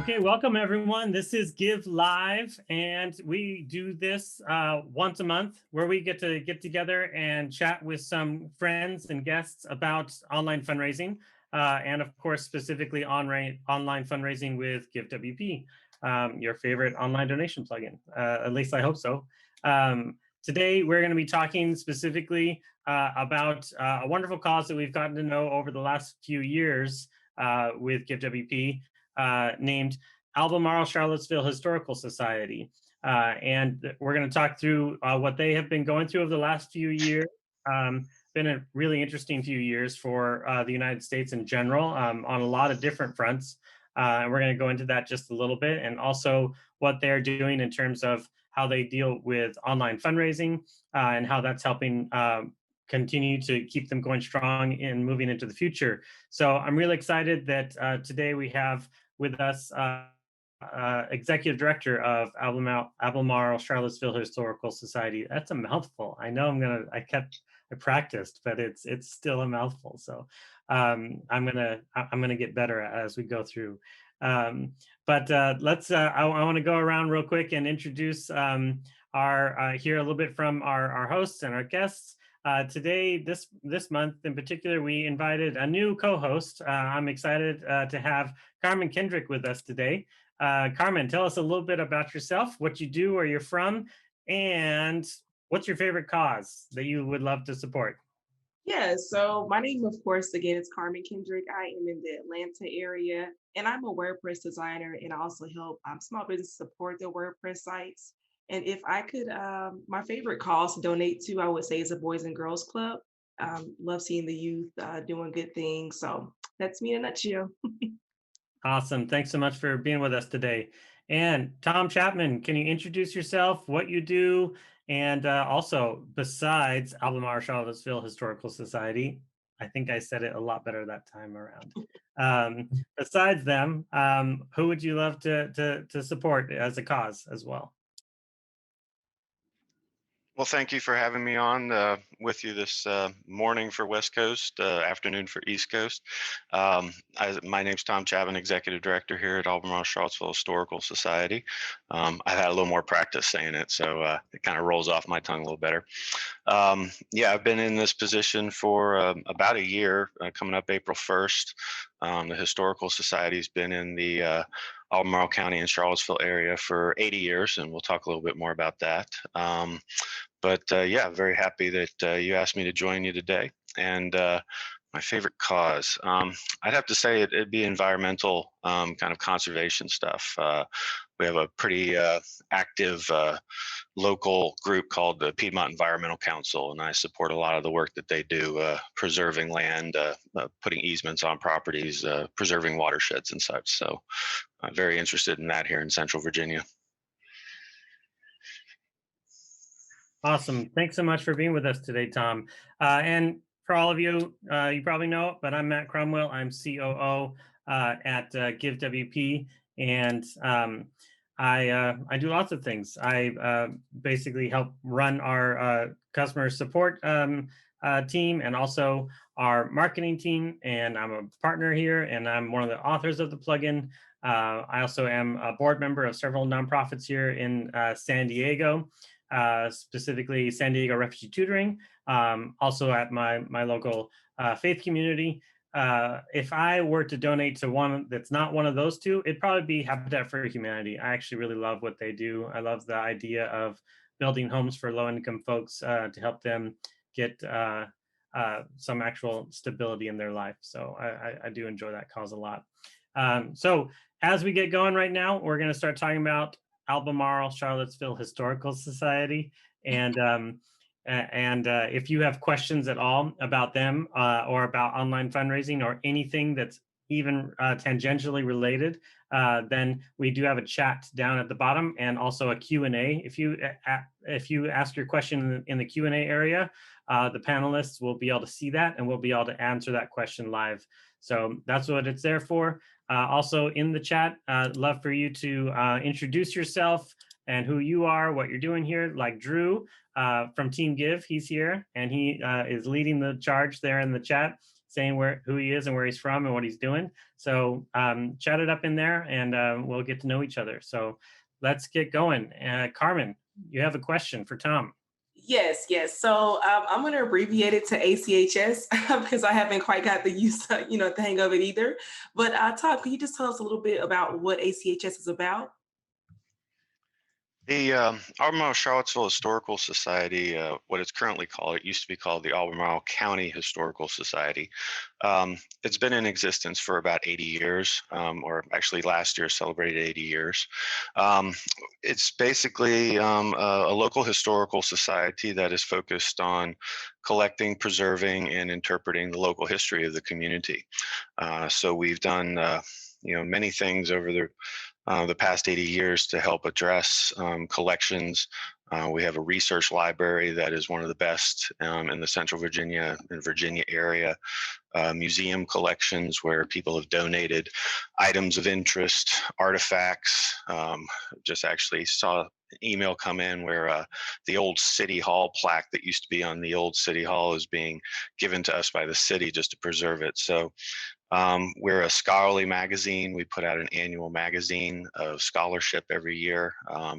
Okay, welcome everyone. This is Give Live, and we do this once a month where we get to get together and chat with some friends and guests about online fundraising, and of course, specifically online fundraising with GiveWP, your favorite online donation plugin. At least I hope so. Today, we're going to be talking specifically about a wonderful cause that we've gotten to know over the last few years with GiveWP. Named Albemarle Charlottesville Historical Society. And we're going to talk through what they have been going through over the last few years. Been a really interesting few years for the United States in general on a lot of different fronts. And we're going to go into that just a little bit, and also what they're doing in terms of how they deal with online fundraising and how that's helping continue to keep them going strong in moving into the future. So I'm really excited that today we have with us Executive Director of Albemarle Charlottesville Historical Society. That's a mouthful. I know I practiced, but it's still a mouthful. So I'm gonna get better as we go through. But let's. I want to go around real quick and introduce hear a little bit from our hosts and our guests. Today, this month in particular, we invited a new co-host. I'm excited to have Carmen Kendrick with us today. Carmen, tell us a little bit about yourself, what you do, where you're from, and what's your favorite cause that you would love to support? Yeah, so my name, of course, again, is Carmen Kendrick. I am in the Atlanta area, and I'm a WordPress designer, and I also help small businesses support their WordPress sites. And if I could, my favorite cause to donate to, I would say, is a Boys and Girls Club. Love seeing the youth doing good things. So that's me in a nutshell. Awesome. Thanks so much for being with us today. And Tom Chapman, can you introduce yourself, what you do, and also, besides Albemarle Charlottesville Historical Society, I think I said it a lot better that time around. Besides them, who would you love to support as a cause as well? Well, thank you for having me on with you this morning for West Coast, afternoon for East Coast. My name's Tom Chapman, Executive Director here at Albemarle Charlottesville Historical Society. I've had a little more practice saying it, so it kind of rolls off my tongue a little better. Yeah, I've been in this position for about a year, coming up April 1st. The Historical Society's been in the Albemarle County and Charlottesville area for 80 years, and we'll talk a little bit more about that. But yeah, very happy that you asked me to join you today. And my favorite cause, I'd have to say it'd be environmental kind of conservation stuff. We have a pretty active local group called the Piedmont Environmental Council, and I support a lot of the work that they do, preserving land, putting easements on properties, preserving watersheds and such. So I'm very interested in that here in Central Virginia. Awesome. Thanks so much for being with us today, Tom. And for all of you, you probably know, but I'm Matt Cromwell. I'm COO at GiveWP, and I do lots of things. I basically help run our customer support team and also our marketing team, and I'm a partner here, and I'm one of the authors of the plugin. I also am a board member of several nonprofits here in San Diego. Specifically San Diego Refugee Tutoring, also at my local faith community. If I were to donate to one that's not one of those two, it'd probably be Habitat for Humanity. I actually really love what they do. I love the idea of building homes for low-income folks to help them get some actual stability in their life. So I do enjoy that cause a lot. So as we get going right now, we're going to start talking about Albemarle Charlottesville Historical Society, and if you have questions at all about them or about online fundraising or anything that's even tangentially related, then we do have a chat down at the bottom and also a Q&A. If you ask your question in the Q&A area, the panelists will be able to see that and we'll be able to answer that question live. So that's what it's there for. Also in the chat, love for you to introduce yourself and who you are, what you're doing here. Like Drew from Team Give, he's here and he is leading the charge there in the chat. saying who he is and where he's from and what he's doing. So chat it up in there, and we'll get to know each other. So let's get going. Carmen, you have a question for Tom. Yes, yes. So I'm going to abbreviate it to ACHS because I haven't quite got the the hang of it either. But Todd, can you just tell us a little bit about what ACHS is about? The Albemarle Charlottesville Historical Society, what it's currently called, it used to be called the Albemarle County Historical Society. It's been in existence for about 80 years, or actually last year celebrated 80 years. It's basically a local historical society that is focused on collecting, preserving, and interpreting the local history of the community. So we've done many things over the past 80 years to help address collections. We have a research library that is one of the best in the Central Virginia and Virginia area. Museum collections where people have donated items of interest, artifacts. Just actually saw an email come in where the old City Hall plaque that used to be on the old City Hall is being given to us by the city just to preserve it. So we're a scholarly magazine. We put out an annual magazine of scholarship every year.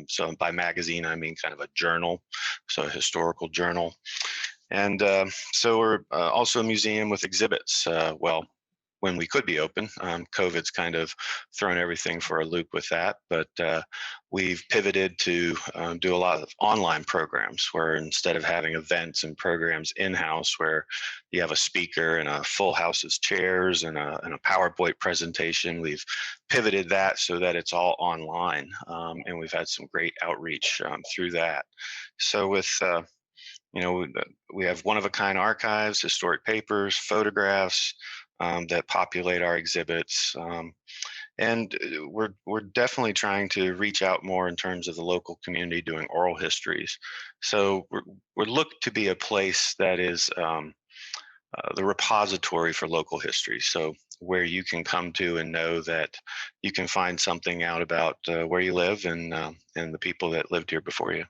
So by magazine, I mean kind of a journal, so a historical journal. And so we're also a museum with exhibits. When we could be open, COVID's kind of thrown everything for a loop with that. But we've pivoted to do a lot of online programs where instead of having events and programs in-house where you have a speaker and a full house of chairs and a PowerPoint presentation, we've pivoted that so that it's all online. And we've had some great outreach through that. So with we have one-of-a-kind archives, historic papers, photographs that populate our exhibits. And we're definitely trying to reach out more in terms of the local community doing oral histories. So we're looked to be a place that is the repository for local history. So where you can come to and know that you can find something out about where you live and the people that lived here before you.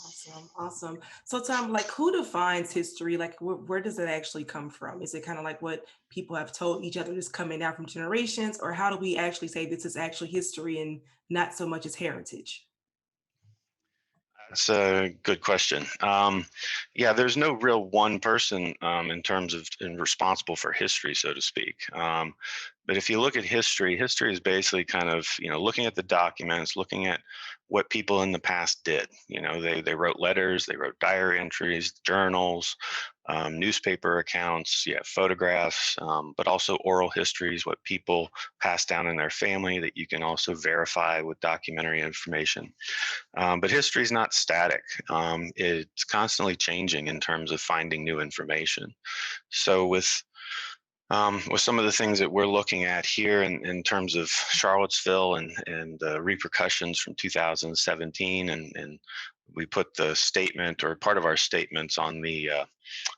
Awesome, awesome. So Tom, like who defines history? Like where does it actually come from? Is it kind of like what people have told each other just coming down from generations, or how do we actually say this is actually history and not so much as heritage? That's a good question. Yeah, there's no real one person in terms of and responsible for history, so to speak. But if you look at history, history is basically kind of looking at the documents, looking at what people in the past did. They wrote letters, they wrote diary entries, journals, newspaper accounts, yeah, photographs, but also oral histories, what people passed down in their family that you can also verify with documentary information. But history is not static. It's constantly changing in terms of finding new information. So with some of the things that we're looking at here in terms of Charlottesville and the repercussions from 2017, and we put the statement or part of our statements on the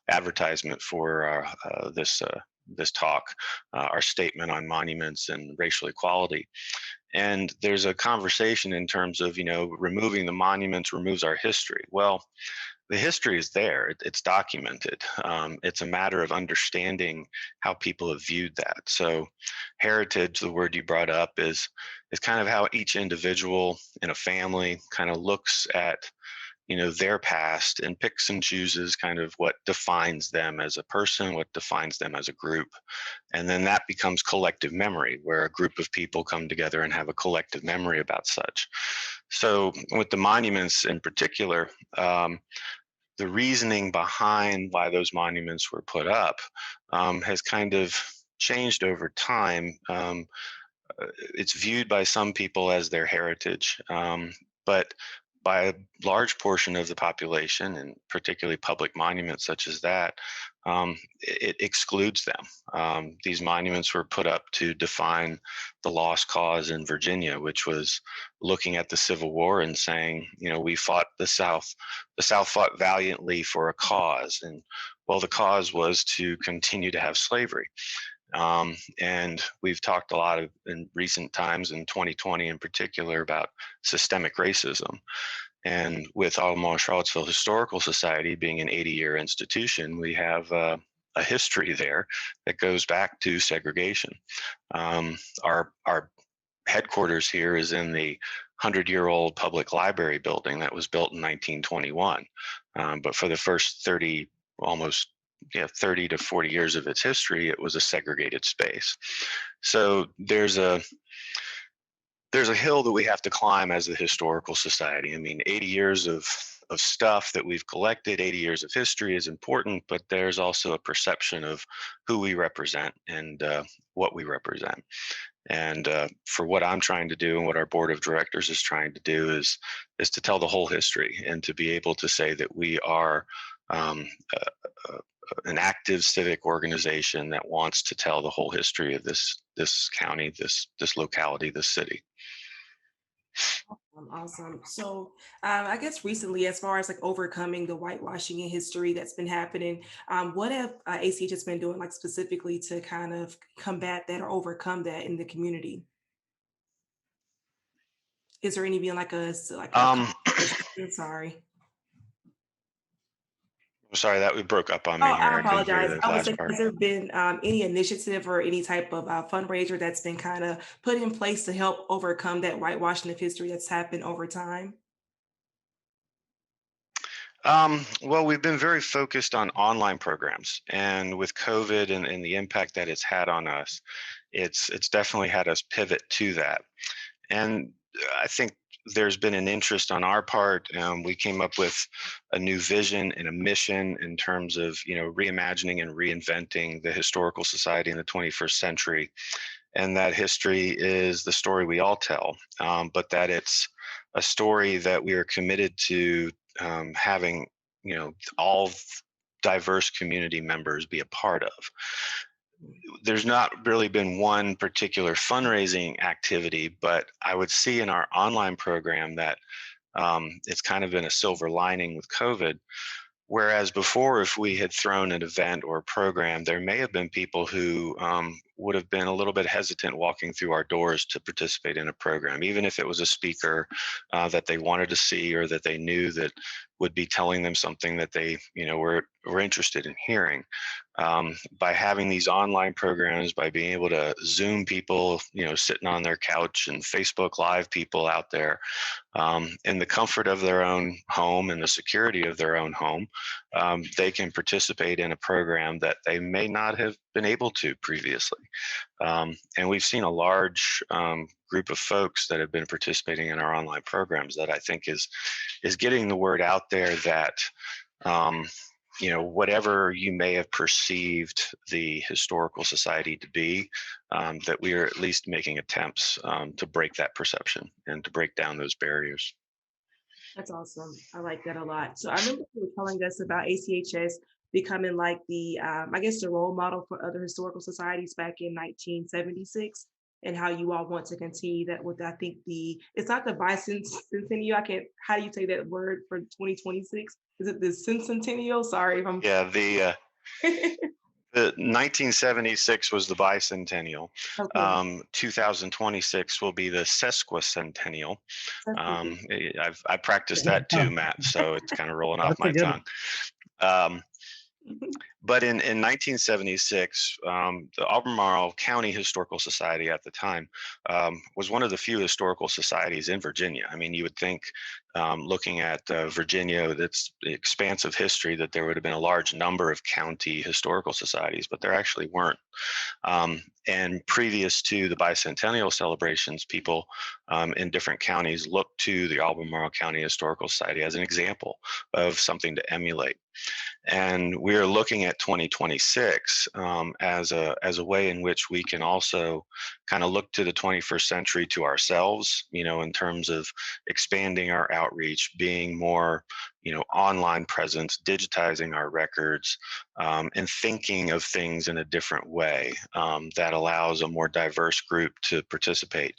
advertisement for this talk, our statement on monuments and racial equality. And there's a conversation in terms of, removing the monuments removes our history. Well, the history is there. It's documented. It's a matter of understanding how people have viewed that. So heritage, the word you brought up, is kind of how each individual in a family kind of looks at their past and picks and chooses kind of what defines them as a person, what defines them as a group. And then that becomes collective memory, where a group of people come together and have a collective memory about such. So with the monuments in particular, the reasoning behind why those monuments were put up has kind of changed over time. It's viewed by some people as their heritage, but by a large portion of the population, and particularly public monuments such as that, it excludes them. These monuments were put up to define the lost cause in Virginia, which was looking at the Civil War and saying, we fought the South fought valiantly for a cause. And well, the cause was to continue to have slavery. And we've talked a lot in recent times, in 2020 in particular, about systemic racism. And with Albemarle Charlottesville Historical Society being an 80-year institution, we have a history there that goes back to segregation. Our headquarters here is in the 100-year-old public library building that was built in 1921. But for the first 30, almost 30 to 40 years of its history, it was a segregated space. So there's a hill that we have to climb as a historical society. I mean, 80 years of stuff that we've collected, 80 years of history is important, but there's also a perception of who we represent and what we represent. And for what I'm trying to do and what our board of directors is trying to do is to tell the whole history and to be able to say that we are an active civic organization that wants to tell the whole history of this county, this locality, this city. Awesome. So, I guess recently, as far as like overcoming the whitewashing in history that's been happening, what have ACHS been doing, like specifically to kind of combat that or overcome that in the community? Is there any being like Um, sorry. Sorry, that we broke up on me Oh, here. I I couldn't hear apologize. the I was last saying, part. has there been any initiative or any type of fundraiser that's been kind of put in place to help overcome that whitewashing of history that's happened over time? Well, we've been very focused on online programs, and with COVID and the impact that it's had on us, it's definitely had us pivot to that. And I think there's been an interest on our part. We came up with a new vision and a mission in terms of reimagining and reinventing the historical society in the 21st century, and that history is the story we all tell, but that it's a story that we are committed to having all diverse community members be a part of. There's not really been one particular fundraising activity, but I would see in our online program that it's kind of been a silver lining with COVID. Whereas before, if we had thrown an event or a program, there may have been people who would have been a little bit hesitant walking through our doors to participate in a program, even if it was a speaker that they wanted to see or that they knew that would be telling them something that they were interested in hearing. By having these online programs, by being able to Zoom people, sitting on their couch, and Facebook Live people out there in the comfort of their own home and the security of their own home, they can participate in a program that they may not have been able to previously. And we've seen a large group of folks that have been participating in our online programs that I think is getting the word out there that whatever you may have perceived the historical society to be, that we are at least making attempts to break that perception and to break down those barriers. That's awesome. I like that a lot. So I remember you were telling us about ACHS becoming like the, I guess, the role model for other historical societies back in 1976, and how you all want to continue that with, I think it's not the bicentennial. I can't, how do you say that word for 2026? Is it the centennial? Sorry if I'm. Yeah, the 1976 was the bicentennial. Okay. 2026 will be the sesquicentennial. That's I practiced that too, Matt, so it's kind of rolling off That's a my good tongue. But in 1976, the Albemarle County Historical Society at the time was one of the few historical societies in Virginia. I mean, you would think, looking at Virginia, that's the expansive history, that there would have been a large number of county historical societies, but there actually weren't. And previous to the bicentennial celebrations, people in different counties looked to the Albemarle County Historical Society as an example of something to emulate. And we're looking at 2026 as a way in which we can also kind of look to the 21st century to ourselves, in terms of expanding our outreach, being more, online presence, digitizing our records, and thinking of things in a different way that allows a more diverse group to participate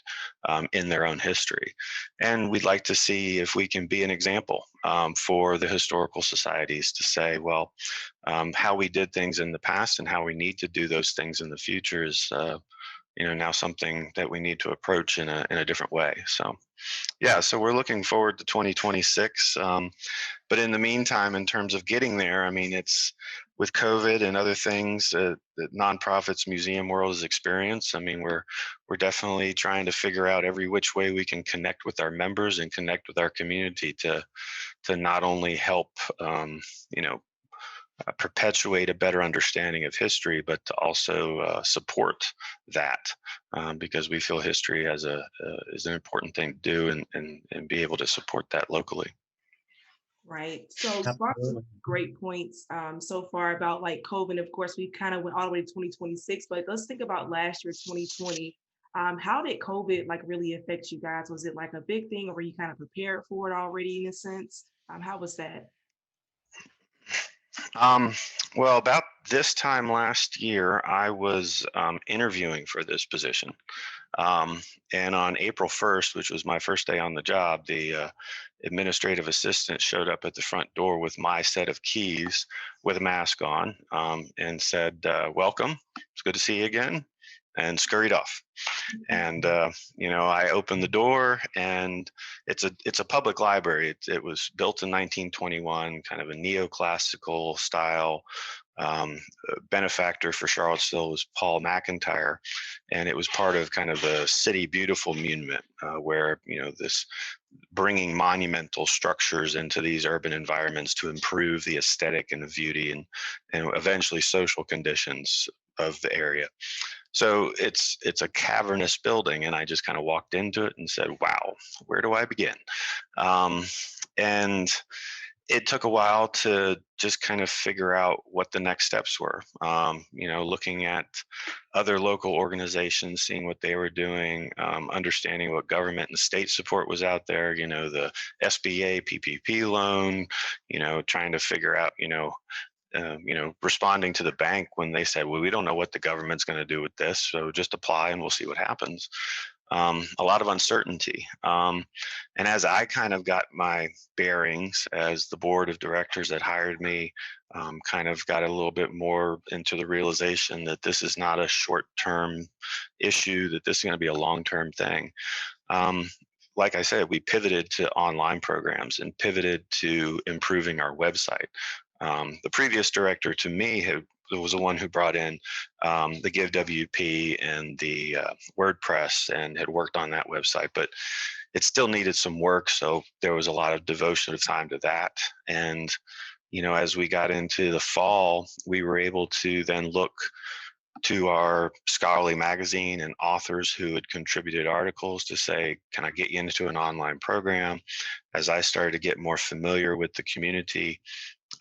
in their own history. And we'd like to see if we can be an example for the historical societies to say, well, how we did things in the past and how we need to do those things in the future is now something that we need to approach in a different way. So yeah, so we're looking forward to 2026. But in the meantime, in terms of getting there, I mean, it's with COVID and other things that nonprofits, museum world has experienced, I mean, we're definitely trying to figure out every which way we can connect with our members and connect with our community to not only help, you know, perpetuate a better understanding of history, but to also support that, because we feel history as is an important thing to do, and be able to support that locally. Right. So you brought some Absolutely. great points so far about like COVID. Of course, we kind of went all the way to 2026, but let's think about last year, 2020. How did COVID like really affect you guys? Was it like a big thing, or were you kind of prepared for it already in a sense? How was that? Um, well, about this time last year, I was interviewing for this position. Um, and on April 1st, which was my first day on the job, the administrative assistant showed up at the front door with my set of keys with a mask on, and said, "Welcome. It's good to see you again," and scurried off. And you know, I opened the door, and it's a public library. It was built in 1921, kind of a neoclassical style. Benefactor for Charlottesville was Paul McIntyre, and it was part of kind of the City Beautiful movement, where, you know, this bringing monumental structures into these urban environments to improve the aesthetic and the beauty and eventually social conditions of the area. So it's a cavernous building, and I just kind of walked into it and said, "Wow, where do I begin?" Um, and it took a while to just kind of figure out what the next steps were. You know, looking at other local organizations, seeing what they were doing, understanding what government and state support was out there. You know, the SBA PPP loan. You know, trying to figure out, you know, responding to the bank when they said, "Well, we don't know what the government's going to do with this, so just apply and we'll see what happens." A lot of uncertainty. And as I kind of got my bearings, as the board of directors that hired me kind of got a little bit more into the realization that this is not a short-term issue, that this is going to be a long-term thing. Um, like I said, we pivoted to online programs and pivoted to improving our website. The previous director to me was the one who brought in the Give WP and the WordPress, and had worked on that website, but it still needed some work. So there was a lot of devotion of time to that. And, you know, as we got into the fall, we were able to then look to our scholarly magazine and authors who had contributed articles to say, "Can I get you into an online program?" As I started to get more familiar with the community,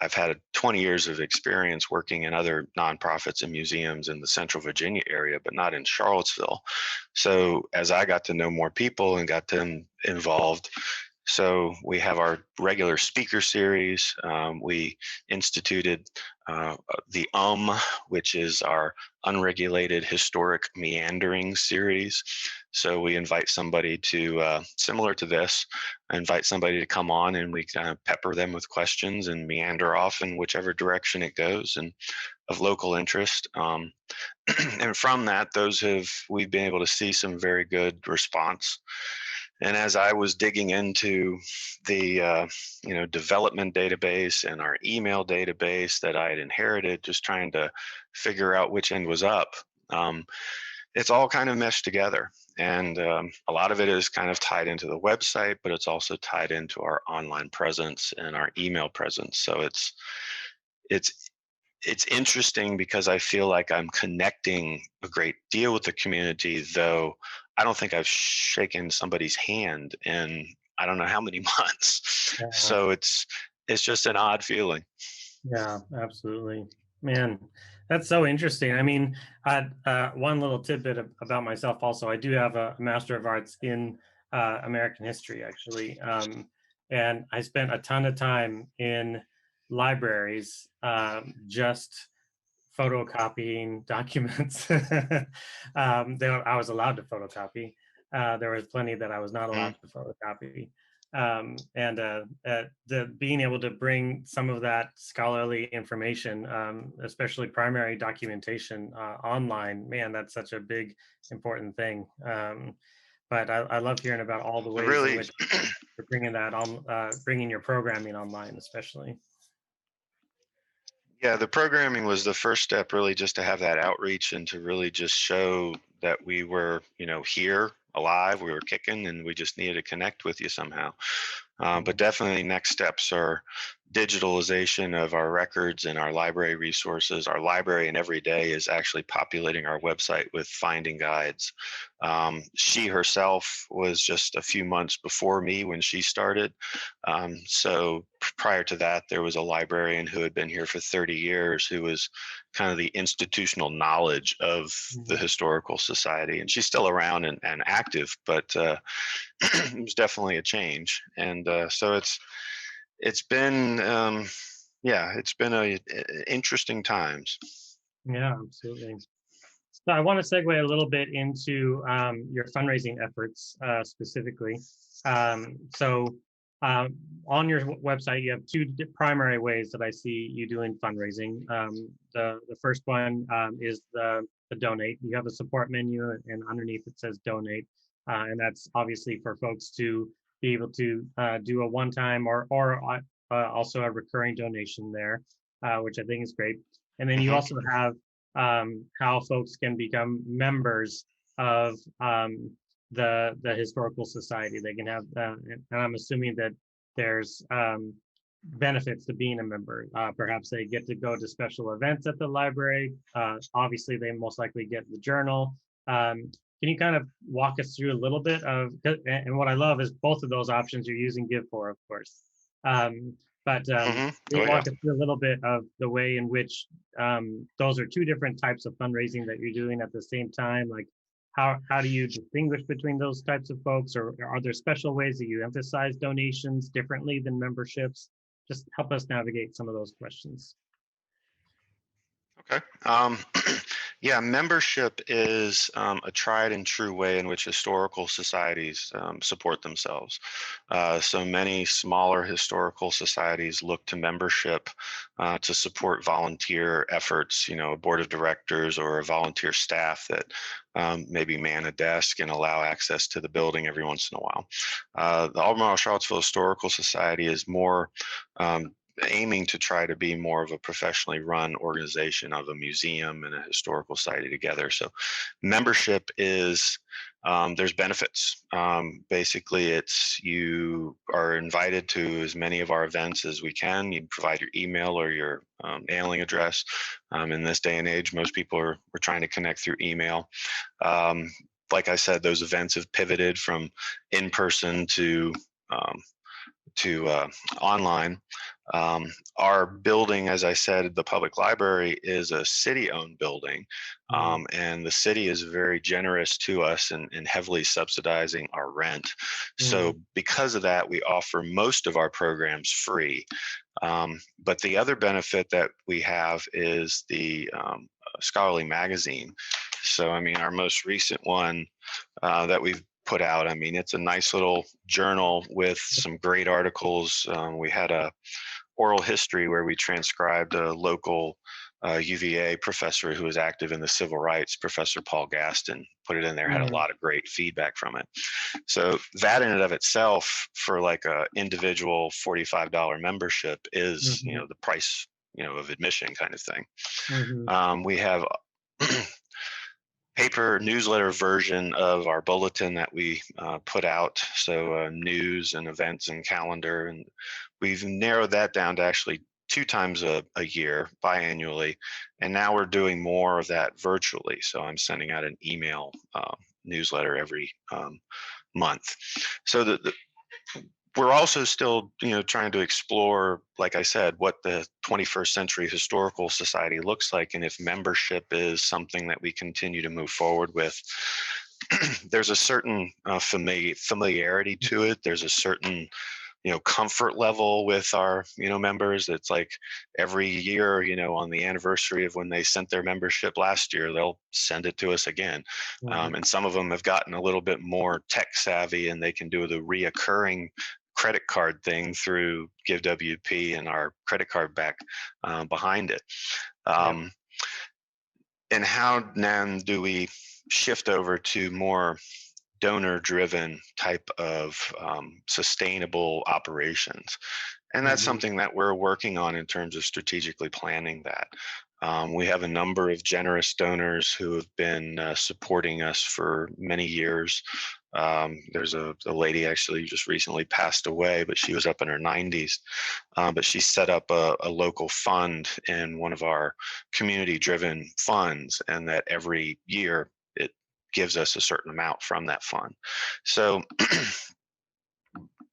I've had 20 years of experience working in other nonprofits and museums in the Central Virginia area, but not in Charlottesville. So as I got to know more people and got them involved, so we have our regular speaker series. We instituted the which is our unregulated historic meandering series. So we invite somebody to, similar to this, invite somebody to come on, and we kind of pepper them with questions and meander off in whichever direction it goes, and of local interest. And from that, we've been able to see some very good response. And as I was digging into the development database and our email database that I had inherited, just trying to figure out which end was up, it's all kind of meshed together. And a lot of it is kind of tied into the website, but it's also tied into our online presence and our email presence. So it's interesting because I feel like I'm connecting a great deal with the community, though I don't think I've shaken somebody's hand in I don't know how many months. Yeah, So it's just an odd feeling. yeah, absolutely. Man, that's so interesting. I mean, one little tidbit about myself also, I do have a Master of Arts in American history, actually. And I spent a ton of time in libraries, just photocopying documents. I was allowed to photocopy. There was plenty that I was not allowed Mm. to photocopy. And the being able to bring some of that scholarly information, especially primary documentation, online, man, that's such a big, important thing. But I love hearing about all the It ways in really, which you're bringing that on, bringing your programming online, especially. Yeah, the programming was the first step, really, just to have that outreach and to really just show that we were, here, alive, we were kicking, and we just needed to connect with you somehow. But definitely, next steps are digitalization of our records and our library resources. Our librarian every day is actually populating our website with finding guides. She herself was just a few months before me when she started. So prior to that, there was a librarian who had been here for 30 years who was kind of the institutional knowledge of the Mhm. historical society. And she's still around and active, but it was definitely a change. And so it's been it's been interesting times. Yeah, absolutely. So I want to segue a little bit into your fundraising efforts specifically. So on your website, you have two primary ways that I see you doing fundraising. The first one is the donate. You have a support menu, and underneath it says donate, and that's obviously for folks to be able to do a one-time or also a recurring donation there, which I think is great. And then you Hmm. also have how folks can become members of the historical society. They can have, and I'm assuming that there's benefits to being a member. Perhaps they get to go to special events at the library. Obviously, they most likely get the journal. Can you kind of walk us through a little bit of, and what I love is both of those options you're using Give for, of course. But Hmm. can you Oh yeah. walk us through a little bit of the way in which those are two different types of fundraising that you're doing at the same time? Like, how do you distinguish between those types of folks, or are there special ways that you emphasize donations differently than memberships? Just help us navigate some of those questions. Okay. Yeah, membership is a tried and true way in which historical societies support themselves. So many smaller historical societies look to membership to support volunteer efforts, a board of directors or a volunteer staff that maybe man a desk and allow access to the building every once in a while. The Albemarle Charlottesville Historical Society is more aiming to try to be more of a professionally run organization of a museum and a historical society together. So membership is there's benefits. Basically, it's you are invited to as many of our events as we can. You provide your email or your mailing address. In this day and age, most people we're trying to connect through email. Um, like I said, those events have pivoted from in person um, to online. Our building, as I said, the public library is a city-owned building, Mhm. and the city is very generous to us in heavily subsidizing our rent. Mhm. So because of that, we offer most of our programs free. But the other benefit that we have is the scholarly magazine. So, I mean, our most recent one that we've put out. I mean, it's a nice little journal with some great articles. We had a oral history where we transcribed a local UVA professor who was active in the civil rights, Professor Paul Gaston, put it in there, had a Mhm. lot of great feedback from it. So that in and of itself, for like a individual $45 membership, is Mhm. the price of admission kind of thing. Mhm. We have paper newsletter version of our bulletin that we put out. So news and events and calendar, and we've narrowed that down to actually two times a year, biannually, and now we're doing more of that virtually. So I'm sending out an email newsletter every month. So we're also still trying to explore, like I said, what the 21st century historical society looks like, and if membership is something that we continue to move forward with. There's a certain familiarity to it. There's a certain comfort level with our members. It's like every year, on the anniversary of when they sent their membership last year, they'll send it to us again. Mhm. And some of them have gotten a little bit more tech savvy, and they can do the reoccurring credit card thing through GiveWP and our credit card back behind it. Yep. And how then do we shift over to more donor driven type of sustainable operations? And that's something that we're working on in terms of strategically planning that. We have a number of generous donors who have been supporting us for many years. There's a lady actually who just recently passed away, but she was up in her 90s. But she set up a local fund in one of our community-driven funds, and that every year it gives us a certain amount from that fund. So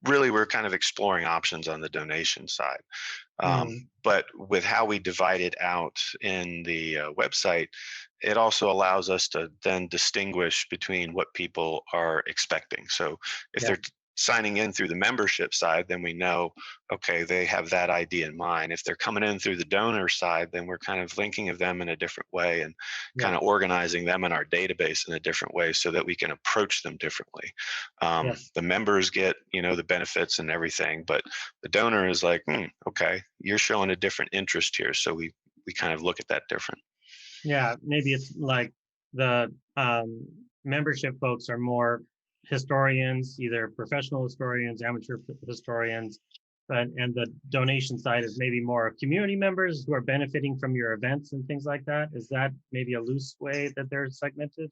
really, we're kind of exploring options on the donation side. But with how we divide it out in the website, it also allows us to then distinguish between what people are expecting. So if they're signing in through the membership side, then we know, okay, they have that idea in mind. If they're coming in through the donor side, then we're kind of thinking of them in a different way and kind of organizing them in our database in a different way so that we can approach them differently. The members get, the benefits and everything, but the donor is like, okay, you're showing a different interest here. So we kind of look at that different. Yeah, maybe it's like the membership folks are more historians, either professional historians, amateur historians, and the donation side is maybe more community members who are benefiting from your events and things like that. Is that maybe a loose way that they're segmented?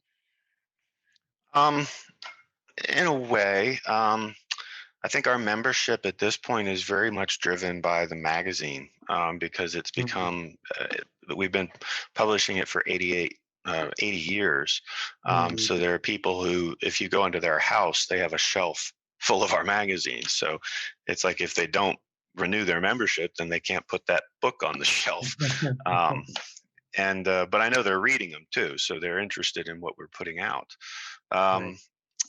In a way, I think our membership at this point is very much driven by the magazine because it's become, we've been publishing it for 80 years. So there are people who, if you go into their house, they have a shelf full of our magazines. So it's like if they don't renew their membership, then they can't put that book on the shelf. But I know they're reading them too, so they're interested in what we're putting out.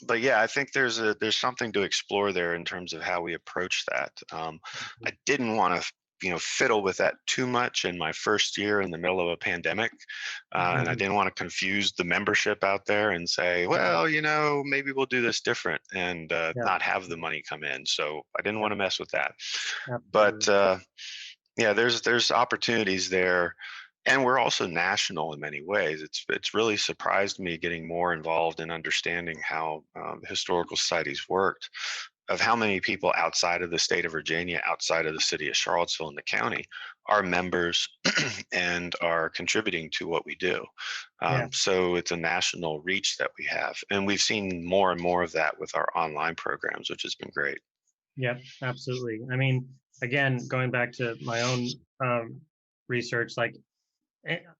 But yeah, I think there's something to explore there in terms of how we approach that. I didn't want to fiddle with that too much in my first year in the middle of a pandemic, and I didn't want to confuse the membership out there and say, well, maybe we'll do this different and not have the money come in. So I didn't want to mess with that. But yeah, there's opportunities there. And we're also national in many ways. It's really surprised me getting more involved in understanding how historical societies worked, of how many people outside of the state of Virginia, outside of the city of Charlottesville and the county, are members and are contributing to what we do. So it's a national reach that we have. And we've seen more and more of that with our online programs, which has been great. Yep, absolutely. I mean, again, going back to my own research, like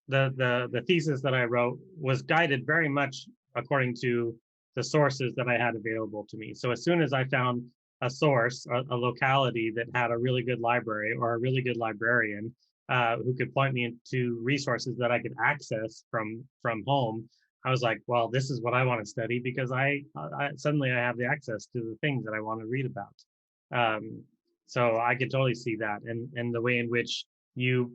the thesis that I wrote was guided very much according to the sources that I had available to me. So as soon as I found a source, a locality that had a really good library or a really good librarian who could point me into resources that I could access from home, I was like, well, this is what I want to study because I suddenly I have the access to the things that I want to read about. So I could totally see that, and the way in which you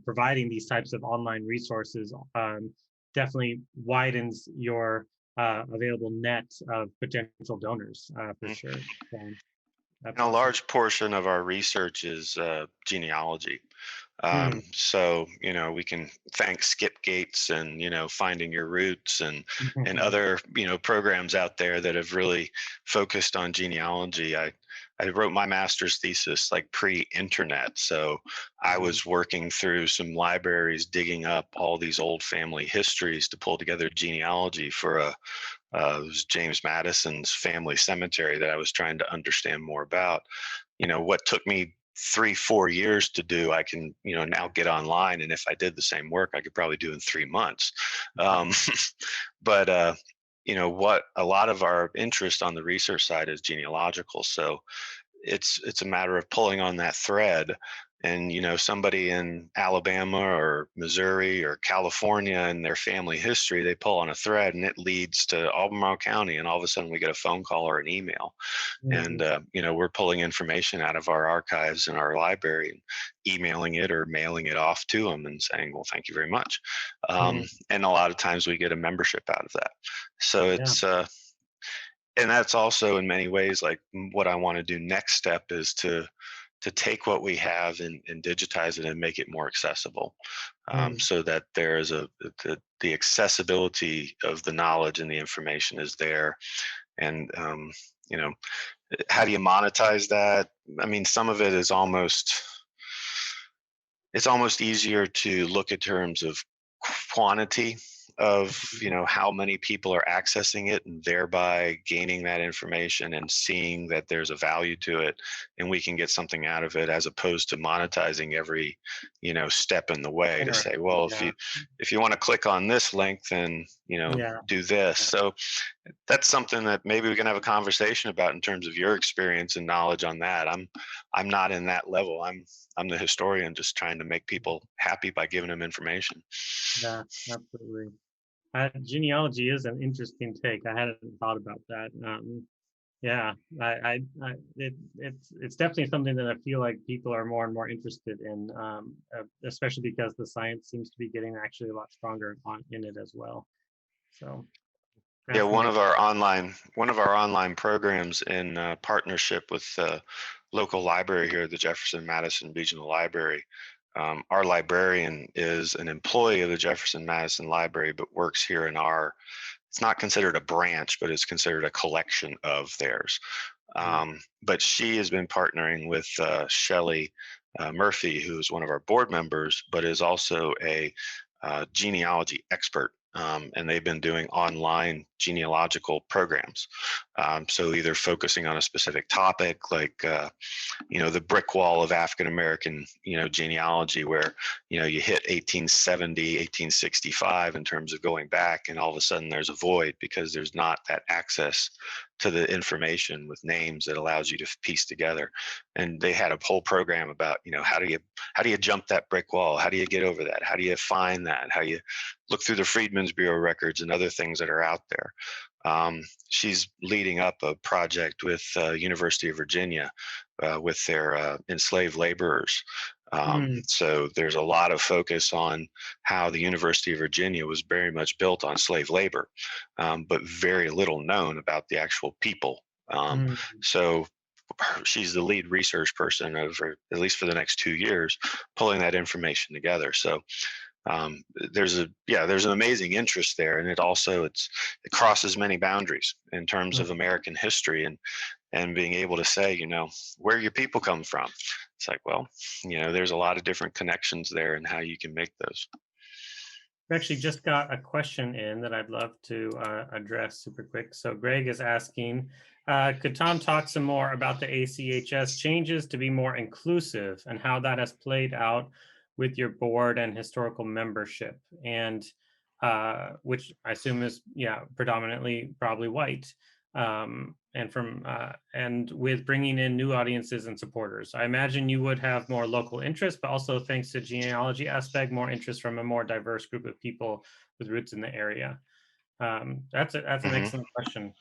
providing these types of online resources definitely widens your available net of potential donors for sure. And a large portion of our research is genealogy. So, we can thank Skip Gates and, Finding Your Roots and other, programs out there that have really focused on genealogy. I wrote my master's thesis like pre-internet. So I was working through some libraries, digging up all these old family histories to pull together genealogy for it was James Madison's family cemetery that I was trying to understand more about. What took me 3-4 years to do, I can, now get online. And if I did the same work, I could probably do in 3 months. But what a lot of our interest on the research side is genealogical. So it's a matter of pulling on that thread. And, somebody in Alabama or Missouri or California and their family history, they pull on a thread and it leads to Albemarle County. And all of a sudden we get a phone call or an email. And, we're pulling information out of our archives and our library and emailing it or mailing it off to them and saying, well, thank you very much. And a lot of times we get a membership out of that. So it's, and that's also in many ways, like what I want to do next step is to take what we have and digitize it and make it more accessible, so that there is the accessibility of the knowledge and the information is there. And how do you monetize that? I mean, some of it is it's almost easier to look at terms of quantity of how many people are accessing it and thereby gaining that information and seeing that there's a value to it and we can get something out of it, as opposed to monetizing every step in the way to Sure. say, well, Yeah. if you want to click on this link, then Yeah. do this. Yeah. So that's something that maybe we can have a conversation about in terms of your experience and knowledge on that. I'm not in that level. I'm the historian, just trying to make people happy by giving them information. Yeah, absolutely. Genealogy is an interesting take. I hadn't thought about that. Yeah, it's definitely something that I feel like people are more and more interested in, especially because the science seems to be getting actually a lot stronger in it as well. So Yeah, fascinating. one of our online programs in partnership with the local library here, the Jefferson Madison Regional Library. Our librarian is an employee of the Jefferson Madison Library, but works here in our. It's not considered a branch, but it's considered a collection of theirs. But she has been partnering with Shelley Murphy, who is one of our board members, but is also a genealogy expert. And they've been doing online genealogical programs. So either focusing on a specific topic, like the brick wall of African American genealogy, where you hit 1870, 1865 in terms of going back, and all of a sudden there's a void because there's not that access to the information with names that allows you to piece together. And they had a whole program about how do you jump that brick wall, how do you get over that, how do you find that, how you look through the Freedmen's Bureau records and other things that are out there. She's leading up a project with University of Virginia with their enslaved laborers. So there's a lot of focus on how the University of Virginia was very much built on slave labor, but very little known about the actual people. So she's the lead research person over, at least for the next 2 years, pulling that information together. So there's an amazing interest there, and it crosses many boundaries in terms of American history and being able to say, where your people come from. It's like, well, there's a lot of different connections there and how you can make those. We actually just got a question in that I'd love to address super quick. So Greg is asking, could Tom talk some more about the ACHS changes to be more inclusive and how that has played out with your board and historical membership, and which I assume is predominantly probably white, and with bringing in new audiences and supporters. I imagine you would have more local interest, but also thanks to genealogy aspect, more interest from a more diverse group of people with roots in the area. That's an excellent question.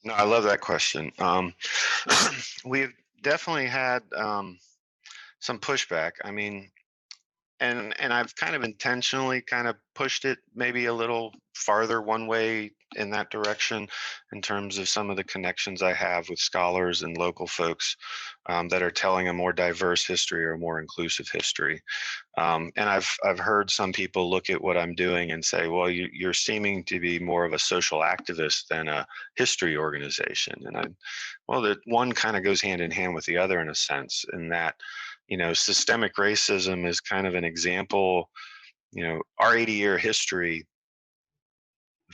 No, I love that question. We've definitely had some pushback. I mean, and I've kind of intentionally kind of pushed it maybe a little farther one way in that direction in terms of some of the connections I have with scholars and local folks that are telling a more diverse history or more inclusive history. And I've heard some people look at what I'm doing and say, well, you're seeming to be more of a social activist than a history organization. And that one kind of goes hand in hand with the other in a sense, in that systemic racism is kind of an example. Our 80-year history,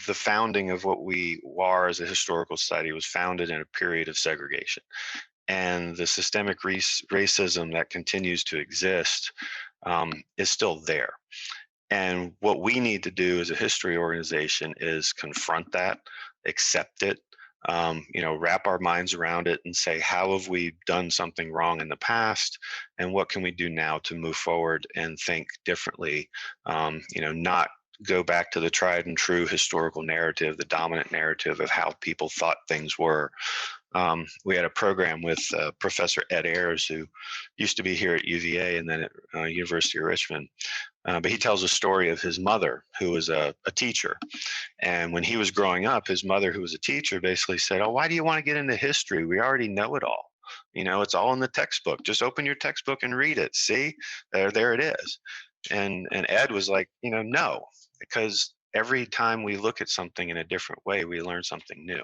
the founding of what we are as a historical society was founded in a period of segregation. And the systemic racism that continues to exist is still there. And what we need to do as a history organization is confront that, accept it, wrap our minds around it and say, how have we done something wrong in the past? And what can we do now to move forward and think differently? Not go back to the tried and true historical narrative, the dominant narrative of how people thought things were. We had a program with Professor Ed Ayers, who used to be here at UVA and then at University of Richmond. But he tells a story of his mother, who was a teacher. And when he was growing up, his mother, who was a teacher, basically said, oh, why do you want to get into history? We already know it all. It's all in the textbook. Just open your textbook and read it. See, there it is. And Ed was like, no, because every time we look at something in a different way, we learn something new.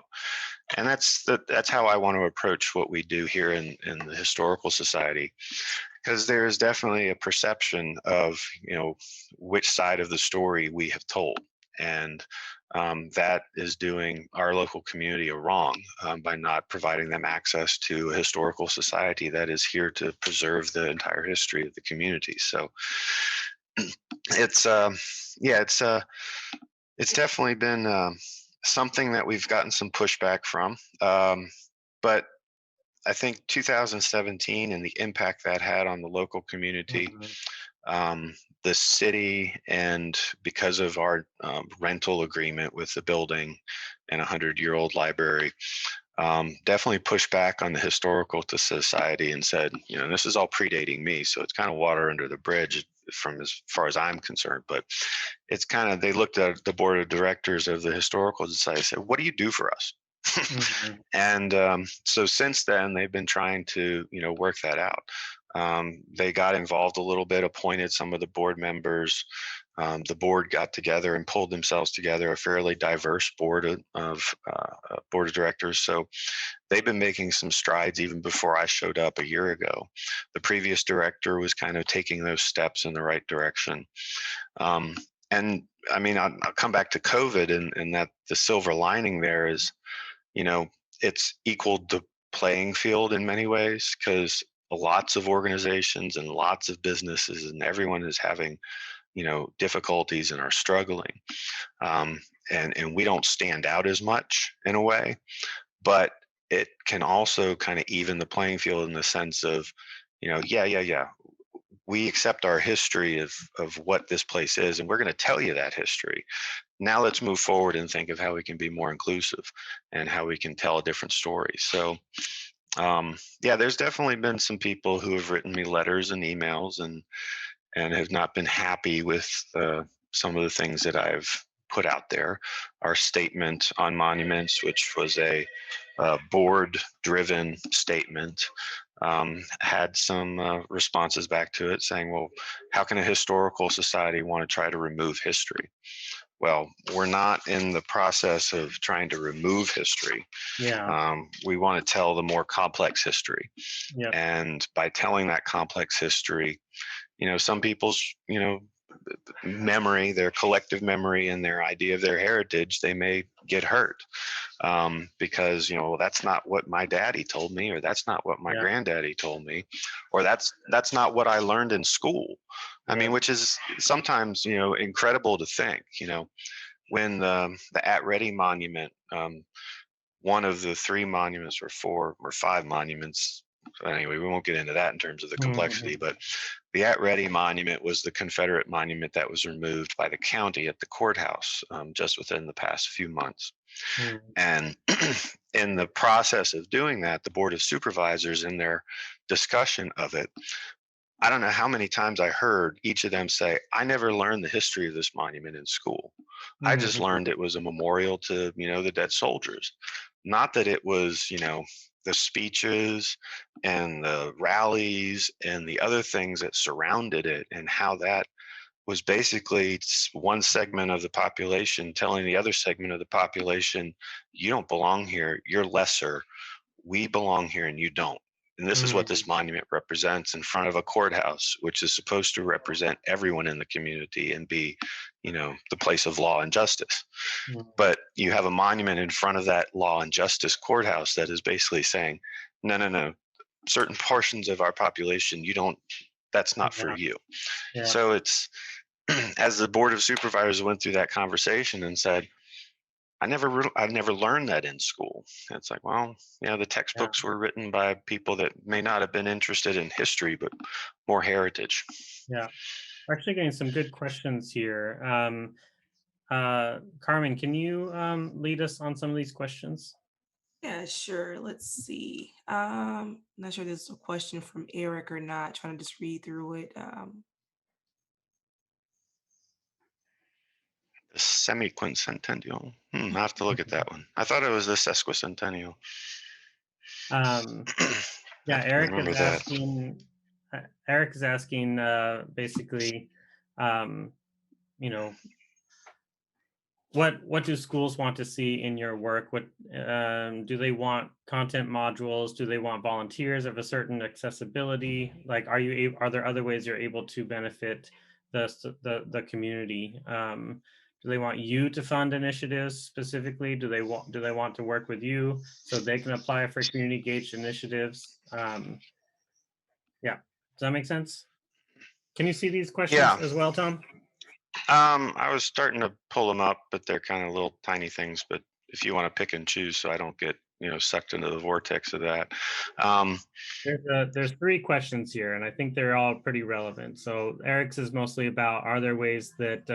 And that's how I want to approach what we do here in the Historical Society, because there is definitely a perception of, which side of the story we have told. And that is doing our local community a wrong by not providing them access to a historical society that is here to preserve the entire history of the community. So it's it's definitely been something that we've gotten some pushback from. But I think 2017 and the impact that had on the local community, the city, and because of our rental agreement with the building and a 100-year-old library, definitely pushed back on the Historical Society and said, this is all predating me, so it's kind of water under the bridge from as far as I'm concerned. But it's kind of, they looked at the board of directors of the Historical Society and said, what do you do for us? And so since then, they've been trying to, work that out. They got involved a little bit, appointed some of the board members. The board got together and pulled themselves together, a fairly diverse board of board of directors. So they've been making some strides even before I showed up a year ago. The previous director was kind of taking those steps in the right direction. And I mean, I'll come back to COVID, and that the silver lining there is, it's equaled the playing field in many ways, because lots of organizations and lots of businesses and everyone is having, difficulties and are struggling. And we don't stand out as much in a way, but it can also kind of even the playing field in the sense of, we accept our history of what this place is, and we're going to tell you that history. Now let's move forward and think of how we can be more inclusive and how we can tell a different story. So there's definitely been some people who have written me letters and emails and have not been happy with some of the things that I've put out there. Our statement on monuments, which was a board-driven statement, had some responses back to it saying, well, how can a historical society want to try to remove history? Well, we're not in the process of trying to remove history. We want to tell the more complex history. And by telling that complex history, some people's, memory, their collective memory and their idea of their heritage, they may get hurt because, well, that's not what my daddy told me, or that's not what my granddaddy told me, or that's not what I learned in school. I mean, which is sometimes, incredible to think, when the At Ready monument, one of the 3 monuments or 4 or 5 monuments, anyway, we won't get into that in terms of the complexity, but the At Ready monument was the Confederate monument that was removed by the county at the courthouse just within the past few months. And in the process of doing that, the Board of Supervisors, in their discussion of it, I don't know how many times I heard each of them say, I never learned the history of this monument in school. I just learned it was a memorial to, the dead soldiers. Not that it was, the speeches and the rallies and the other things that surrounded it, and how that was basically one segment of the population telling the other segment of the population, you don't belong here, you're lesser, we belong here and you don't. And this is what this monument represents in front of a courthouse, which is supposed to represent everyone in the community and be, the place of law and justice. But you have a monument in front of that law and justice courthouse that is basically saying, no, certain portions of our population, that's not for you. So it's, as the Board of Supervisors went through that conversation and said, I never learned that in school. And it's like, well, the textbooks were written by people that may not have been interested in history, but more heritage. We're actually getting some good questions here. Carmen, can you lead us on some of these questions? Yeah, sure. Let's see. Not sure this is a question from Eric or not. Trying to just read through it. The semi-quincentennial. I have to look at that one. I thought it was the sesquicentennial. Eric is asking basically, what do schools want to see in your work? What do they want? Content modules? Do they want volunteers of a certain accessibility? Like, are there other ways you're able to benefit the community? Do they want you to fund initiatives specifically? Do they want to work with you so they can apply for community engaged initiatives? Yeah, does that make sense? Can you see these questions Yeah. as well, Tom? I was starting to pull them up, but they're kind of little tiny things. But if you want to pick and choose, so I don't get sucked into the vortex of that. Um, There's three questions here, and I think they're all pretty relevant. So Eric's is mostly about, are there ways that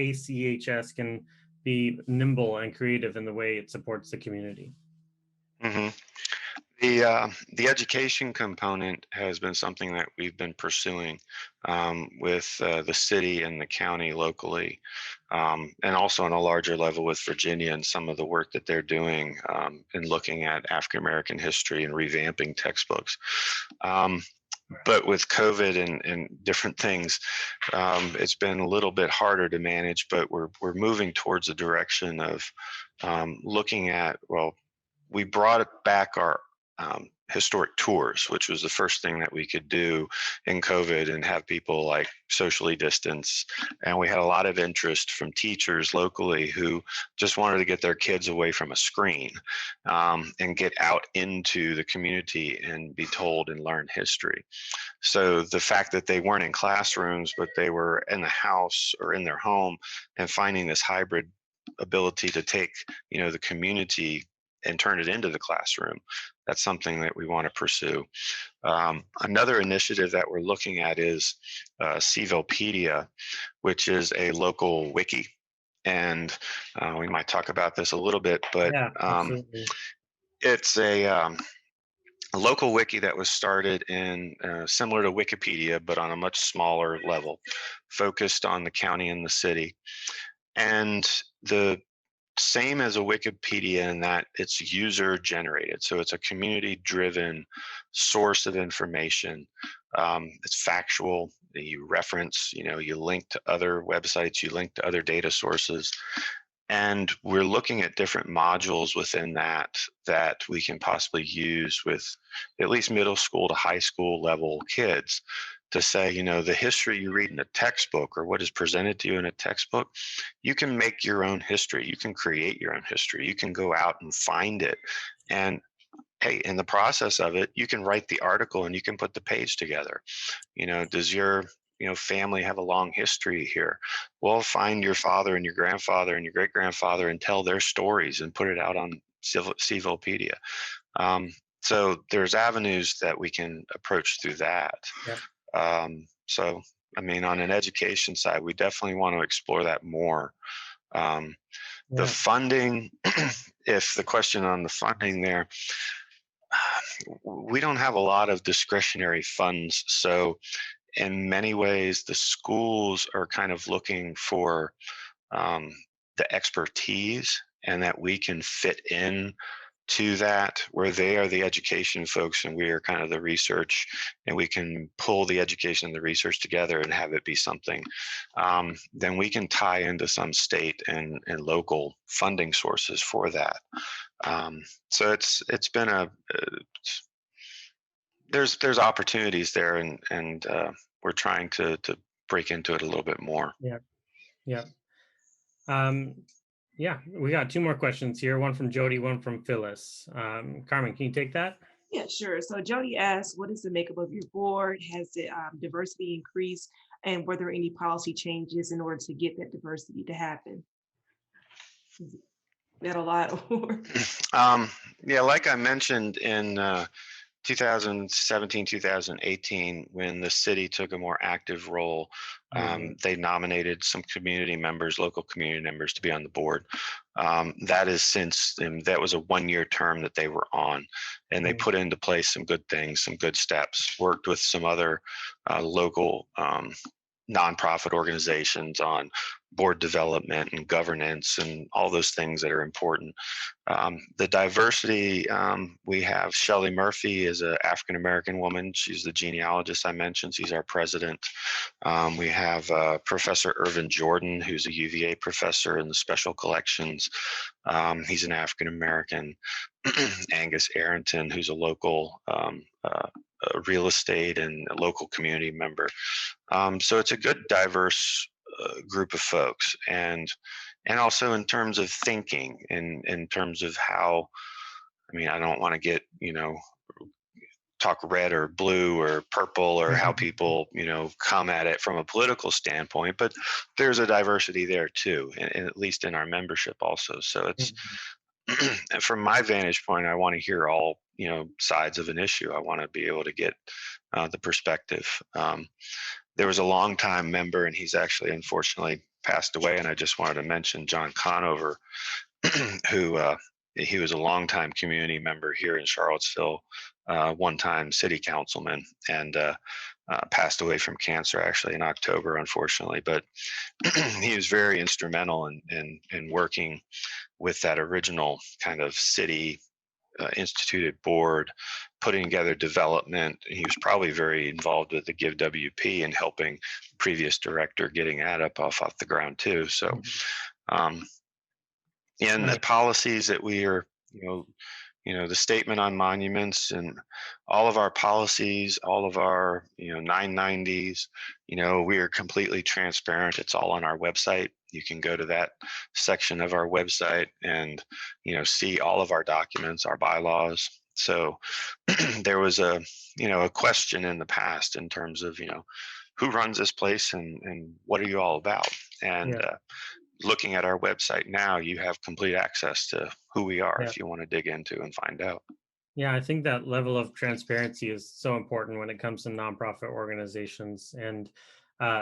ACHS can be nimble and creative in the way it supports the community? mhm. The education component has been something that we've been pursuing with the city and the county locally, and also on a larger level with Virginia and some of the work that they're doing in looking at African American history and revamping textbooks. But with COVID and different things, it's been a little bit harder to manage. But we're moving towards a direction of looking at, well, we brought back our historic tours, which was the first thing that we could do in COVID and have people like socially distance. And we had a lot of interest from teachers locally who just wanted to get their kids away from a screen and get out into the community and be told and learn history. So the fact that they weren't in classrooms, but they were in the house or in their home and finding this hybrid ability to take, the community and turn it into the classroom. That's something that we want to pursue. Another initiative that we're looking at is Cvilpedia, which is a local wiki. And we might talk about this a little bit, but Yeah, absolutely. it's a local wiki that was started in similar to Wikipedia, but on a much smaller level, focused on the county and the city. And the same as a Wikipedia in that it's user generated. So it's a community driven source of information. It's factual. You reference, you link to other websites, you link to other data sources. And we're looking at different modules within that we can possibly use with at least middle school to high school level kids to say, the history you read in a textbook or what is presented to you in a textbook, you can make your own history. You can create your own history. You can go out and find it. And hey, in the process of it, you can write the article and you can put the page together. Does your family have a long history here? Well, find your father and your grandfather and your great grandfather and tell their stories and put it out on Cvilpedia. So there's avenues that we can approach through that. Yeah. So, I mean, on an education side, we definitely want to explore that more. The funding, if the question on the funding there, we don't have a lot of discretionary funds. So in many ways, the schools are kind of looking for the expertise and that we can fit in to that, where they are the education folks and we are kind of the research, and we can pull the education and the research together and have it be something. Then we can tie into some state and local funding sources for that. So it's been there's opportunities there, and we're trying to break into it a little bit more. Yeah. Yeah, we got two more questions here. One from Jody, one from Phyllis. Carmen, can you take that? Yeah, sure. So Jody asked, what is the makeup of your board? Has the diversity increased? And were there any policy changes in order to get that diversity to happen? Is that a lot? Yeah, like I mentioned in 2017, 2018, when the city took a more active role, they nominated some community members, local community members, to be on the board. That is that was a 1-year term that they were on, and they put into place some good things, some good steps, worked with some other local nonprofit organizations on board development and governance and all those things that are important. The diversity, we have Shelley Murphy is an African-American woman. She's the genealogist I mentioned. She's our president. We have Professor Irvin Jordan, who's a UVA professor in the special collections. He's an African-American. Angus Arrington, who's a local real estate and a local community member. So it's a good diverse group of folks, and also in terms of thinking, in terms of how, I mean, I don't want to get, talk red or blue or purple or how people, come at it from a political standpoint, but there's a diversity there too, and at least in our membership also. So it's, from my vantage point, I want to hear all, sides of an issue. I want to be able to get the perspective. There was a longtime member, and he's actually unfortunately passed away, and I just wanted to mention John Conover, who he was a longtime community member here in Charlottesville, one-time city councilman, and passed away from cancer actually in October, unfortunately. But he was very instrumental in working with that original kind of city instituted board, putting together development. He was probably very involved with the Give WP and helping previous director getting that up off the ground too. So, and the policies that we are, the statement on monuments and all of our policies, all of our, 990s, we are completely transparent. It's all on our website. You can go to that section of our website and, see all of our documents, our bylaws. So there was a question in the past in terms of, who runs this place and what are you all about? And looking at our website now, you have complete access to who we are if you want to dig into and find out. Yeah, I think that level of transparency is so important when it comes to nonprofit organizations. And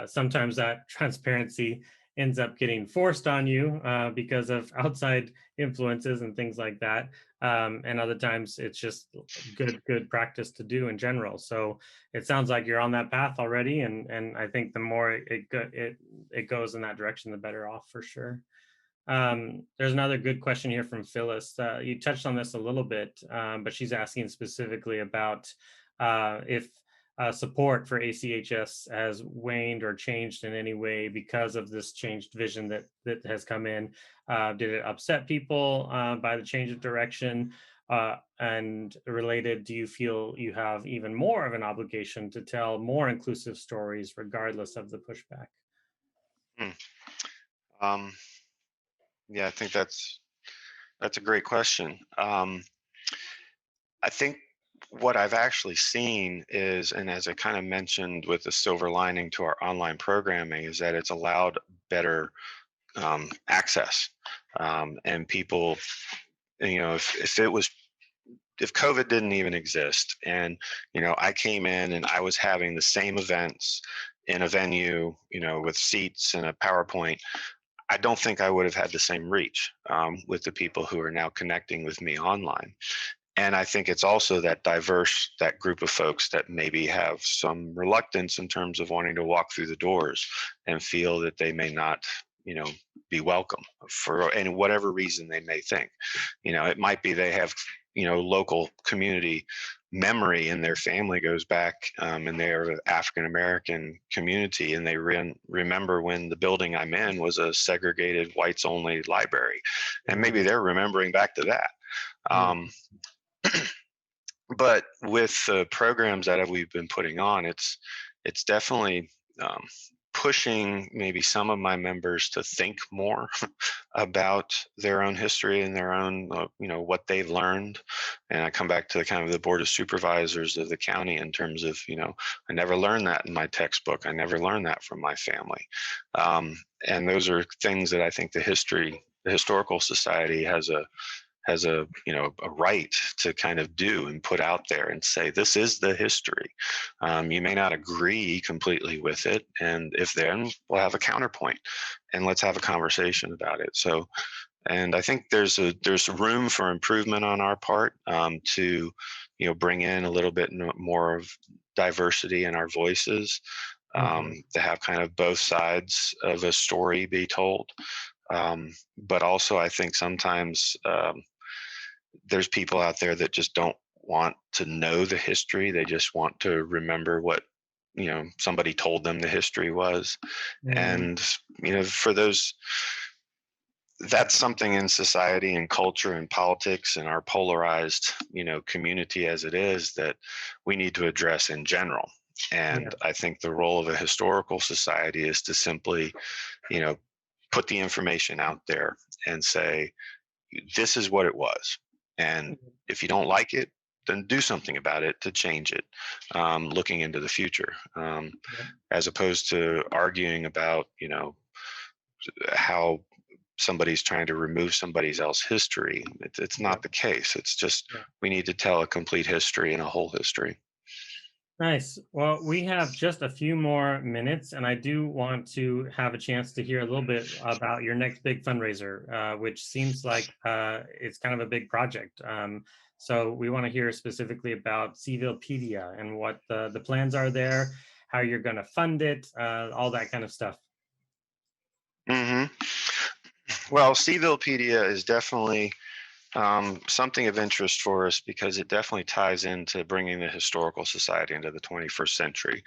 sometimes that transparency ends up getting forced on you because of outside influences and things like that. And other times it's just good practice to do in general. So it sounds like you're on that path already. And I think the more it goes in that direction, the better off for sure. There's another good question here from Phyllis. You touched on this a little bit, but she's asking specifically about if support for ACHS has waned or changed in any way because of this changed vision that has come in. Did it upset people by the change of direction? And related, do you feel you have even more of an obligation to tell more inclusive stories regardless of the pushback? Yeah, I think that's a great question. I think what I've actually seen is, and as I kind of mentioned with the silver lining to our online programming, is that it's allowed better access. And people, if COVID didn't even exist and, I came in and I was having the same events in a venue, with seats and a PowerPoint, I don't think I would have had the same reach with the people who are now connecting with me online. And I think it's also that group of folks that maybe have some reluctance in terms of wanting to walk through the doors and feel that they may not, be welcome for any whatever reason they may think. It might be they have, local community memory and their family goes back and they're an African-American community and they remember when the building I'm in was a segregated whites only library. And maybe they're remembering back to that. But with the programs that we've been putting on, it's definitely pushing maybe some of my members to think more about their own history and their own, what they've learned. And I come back to the kind of the board of supervisors of the county in terms of, I never learned that in my textbook. I never learned that from my family. And those are things that I think the Historical Society has a right to kind of do and put out there and say, this is the history. You may not agree completely with it. And if then we'll have a counterpoint and let's have a conversation about it. So, and I think there's room for improvement on our part to, bring in a little bit more of diversity in our voices. to have kind of both sides of a story be told. But also, I think sometimes there's people out there that just don't want to know the history. They just want to remember what somebody told them the history was. And for those, that's something in society and culture and politics and our polarized community as it is that we need to address in general. And I think the role of a historical society is to simply put the information out there and say, this is what it was, and if you don't like it, then do something about it to change it, looking into the future, as opposed to arguing about how somebody's trying to remove somebody else's history. It's not the case. It's just we need to tell a complete history and a whole history. Nice. Well, we have just a few more minutes, and I do want to have a chance to hear a little bit about your next big fundraiser, which seems like it's kind of a big project. So we want to hear specifically about Cvilpedia and what the plans are there, how you're going to fund it, all that kind of stuff. Well, Cvilpedia is definitely something of interest for us because it definitely ties into bringing the historical society into the 21st century.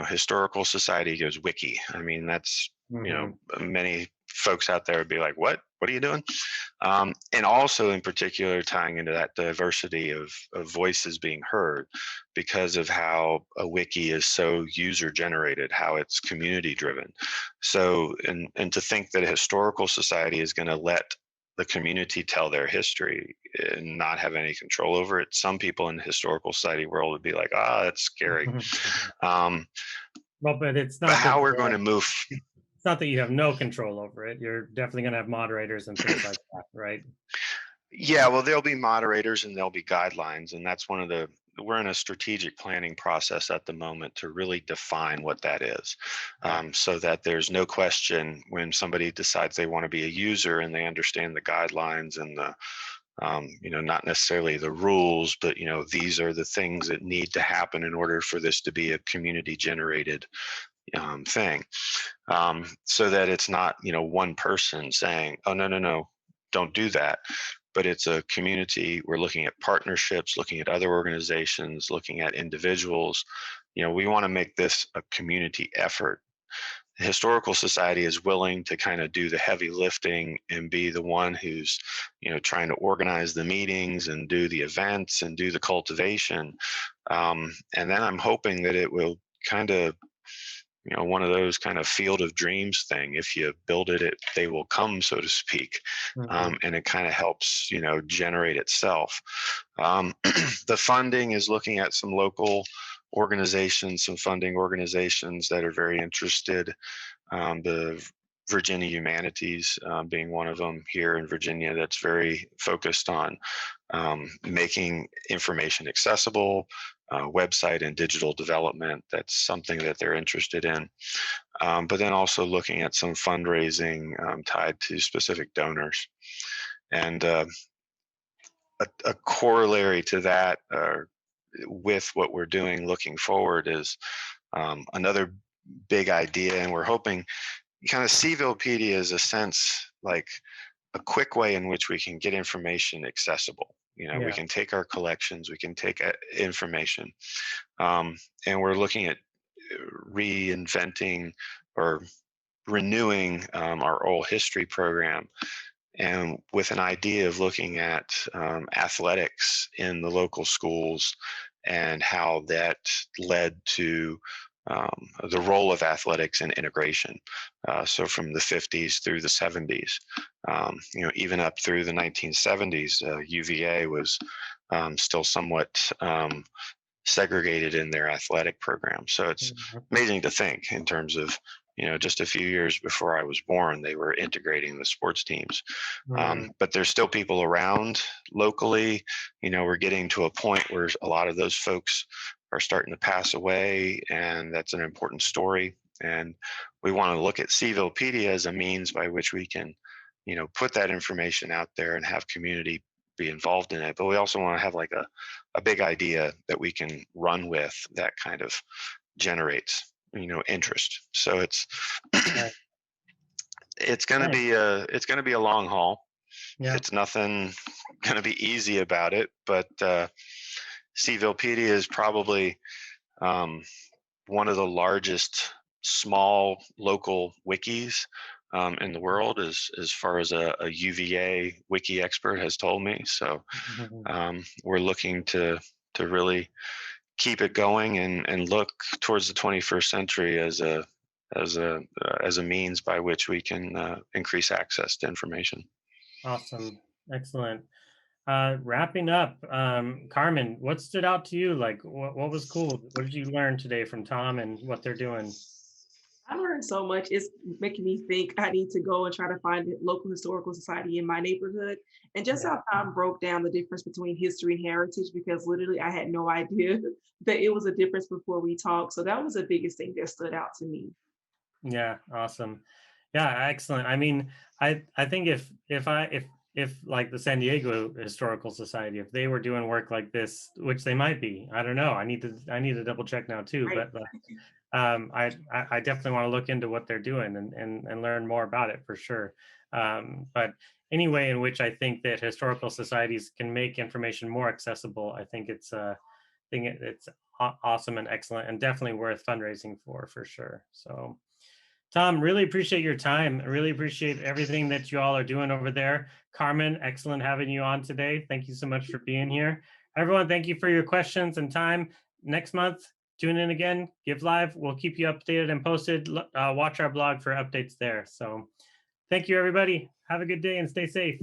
Historical society goes wiki. I mean, that's many folks out there would be like, what are you doing? And also in particular tying into that diversity of voices being heard because of how a wiki is so user generated, how it's community driven. So and to think that a historical society is going to let the community tell their history and not have any control over it. Some people in the historical society world would be like, that's scary. Well, but it's not but how we're going to move. It's not that you have no control over it. You're definitely going to have moderators and things like that, right? Yeah, well, there'll be moderators and there'll be guidelines. And that's we're in a strategic planning process at the moment to really define what that is, so that there's no question when somebody decides they want to be a user and they understand the guidelines and the not necessarily the rules, but these are the things that need to happen in order for this to be a community generated thing, so that it's not one person saying, oh no, don't do that, but it's a community. We're looking at partnerships, looking at other organizations, looking at individuals. We want to make this a community effort. The historical society is willing to kind of do the heavy lifting and be the one who's trying to organize the meetings and do the events and do the cultivation, and then I'm hoping that it will kind of one of those kind of field of dreams thing. If you build it, they will come, so to speak. And it kind of helps, generate itself. The funding is looking at some local organizations, some funding organizations that are very interested. The Virginia Humanities being one of them here in Virginia, that's very focused on making information accessible, website and digital development. That's something that they're interested in. But then also looking at some fundraising tied to specific donors. And a corollary to that with what we're doing looking forward is another big idea. And we're hoping kind of Cvilpedia is a sense like a quick way in which we can get information accessible. We can take our collections, we can take information, and we're looking at reinventing or renewing our oral history program, and with an idea of looking at athletics in the local schools and how that led to the role of athletics in integration. So from the 50s through the 70s, even up through the 1970s, UVA was still somewhat segregated in their athletic program. So it's amazing to think in terms of, just a few years before I was born, they were integrating the sports teams. But there's still people around locally. We're getting to a point where a lot of those folks are starting to pass away, and that's an important story. And we want to look at Cvilpedia as a means by which we can, put that information out there and have community be involved in it. But we also want to have like a big idea that we can run with that kind of generates interest. So Right. it's going to Nice. be a long haul. Yeah. It's nothing going to be easy about it, but Cvilpedia is probably one of the largest small local wikis in the world, as far as a UVA wiki expert has told me. So we're looking to really keep it going and look towards the 21st century as a means by which we can increase access to information. Awesome. Excellent. Wrapping up, Carmen, what stood out to you? Like, what was cool? What did you learn today from Tom and what they're doing? I learned so much. It's making me think I need to go and try to find a local historical society in my neighborhood. And just Yeah. how Tom broke down the difference between history and heritage, because literally I had no idea that it was a difference before we talked. So that was the biggest thing that stood out to me. Yeah, awesome. Yeah, excellent. I mean, I think if like the San Diego Historical Society, if they were doing work like this, which they might be, I don't know. I need to double check now too. Right. But I definitely want to look into what they're doing and learn more about it for sure. But any way in which I think that historical societies can make information more accessible, I think it's awesome and excellent and definitely worth fundraising for sure. So. Tom, really appreciate your time. I really appreciate everything that you all are doing over there. Carmen, excellent having you on today. Thank you so much for being here. Everyone, thank you for your questions and time. Next month, tune in again, Give Live. We'll keep you updated and posted. Watch our blog for updates there. So thank you, everybody. Have a good day and stay safe.